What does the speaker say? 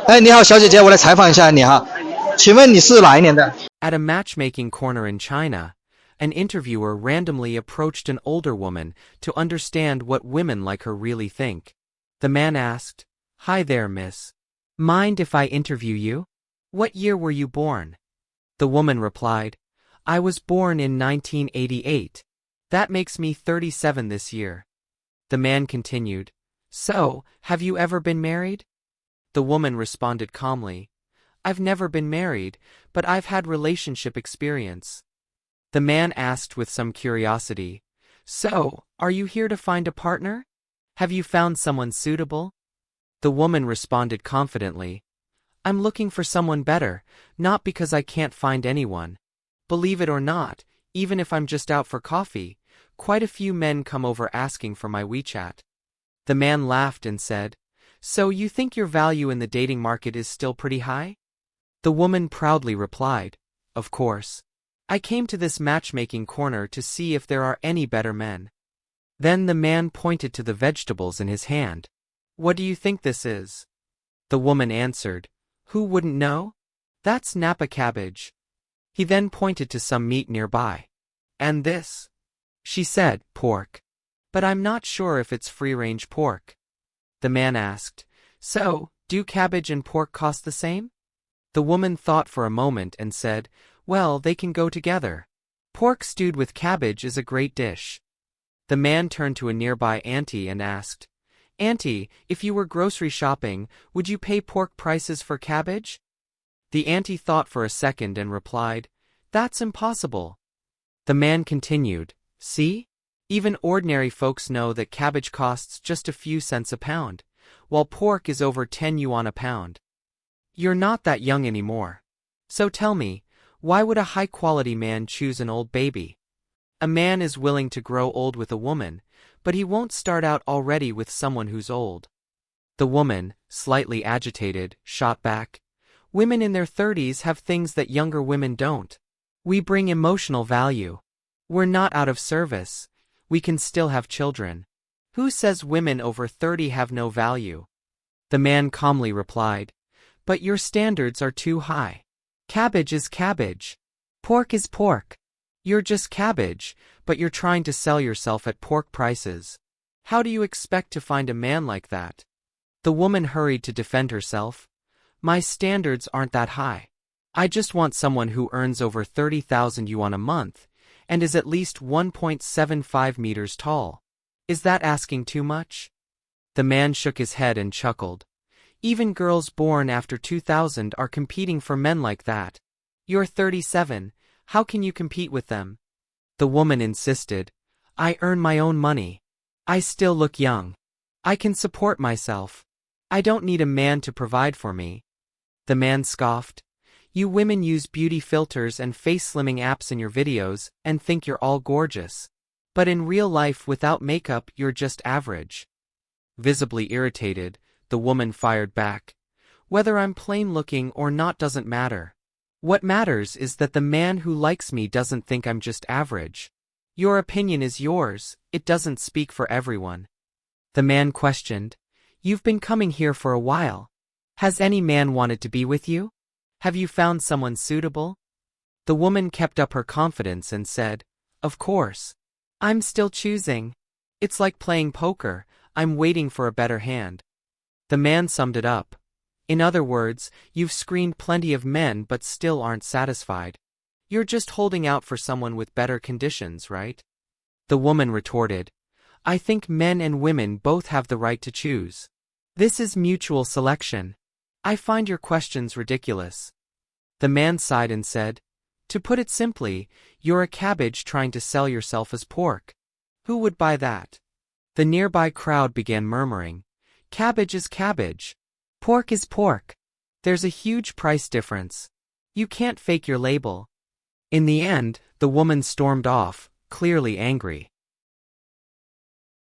哎，你好，小姐姐，我来采访一下你哈，请问你是哪一年的？At a matchmaking corner in China, an interviewer randomly approached an older woman to understand what women like her really think. The man asked, "Hi there, miss. Mind if I interview you? What year were you born?" The woman replied, "I was born in 1988. That makes me 37 this year." The man continued, "So, have you ever been married?" The woman responded calmly, "I've never been married, but I've had relationship experience." The man asked with some curiosity, "So, are you here to find a partner? Have you found someone suitable?" The woman responded confidently, "I'm looking for someone better, not because I can't find anyone. Believe it or not, even if I'm just out for coffee, quite a few men come over asking for my WeChat." The man laughed and said, "So you think your value in the dating market is still pretty high?" The woman proudly replied, "Of course. I came to this matchmaking corner to see if there are any better men." Then the man pointed to the vegetables in his hand. "What do you think this is?" The woman answered, "Who wouldn't know? That's Napa cabbage." He then pointed to some meat nearby. "And this?" She said, "Pork. But I'm not sure if it's free-range pork." The man asked, "So, do cabbage and pork cost the same?" The woman thought for a moment and said, "Well, they can go together. Pork stewed with cabbage is a great dish." The man turned to a nearby auntie and asked, "Auntie, if you were grocery shopping, would you pay pork prices for cabbage?" The auntie thought for a second and replied, "That's impossible." The man continued, "See? Even ordinary folks know that cabbage costs just a few cents a pound, while pork is over 10 yuan a pound. You're not that young anymore. So tell me, why would a high-quality man choose an old baby? A man is willing to grow old with a woman, but he won't start out already with someone who's old." The woman, slightly agitated, shot back, "Women in their 30s have things that younger women don't. We bring emotional value. We're not out of service. We can still have children. Who says women over 30 have no value?" The man calmly replied, "But your standards are too high. Cabbage is cabbage. Pork is pork. You're just cabbage, but you're trying to sell yourself at pork prices. How do you expect to find a man like that?" The woman hurried to defend herself. "My standards aren't that high. I just want someone who earns over 30,000 yuan a month and is at least 1.75 meters tall. Is that asking too much?" The man shook his head and chuckled. "Even girls born after 2000 are competing for men like that. You're 37, how can you compete with them?" The woman insisted, "I earn my own money. I still look young. I can support myself. I don't need a man to provide for me." The man scoffed, "You women use beauty filters and face-slimming apps in your videos and think you're all gorgeous. But in real life without makeup you're just average." Visibly irritated, the woman fired back, "Whether I'm plain-looking or not doesn't matter. What matters is that the man who likes me doesn't think I'm just average. Your opinion is yours, it doesn't speak for everyone." The man questioned, "You've been coming here for a while. Has any man wanted to be with you? Have you found someone suitable?" The woman kept up her confidence and said, "Of course. I'm still choosing. It's like playing poker, I'm waiting for a better hand." The man summed it up. "In other words, you've screened plenty of men but still aren't satisfied. You're just holding out for someone with better conditions, right?" The woman retorted, "I think men and women both have the right to choose. This is mutual selection. I find your questions ridiculous." The man sighed and said, "To put it simply, you're a cabbage trying to sell yourself as pork. Who would buy that?" The nearby crowd began murmuring, "Cabbage is cabbage. Pork is pork. There's a huge price difference. You can't fake your label." In the end, the woman stormed off, clearly angry.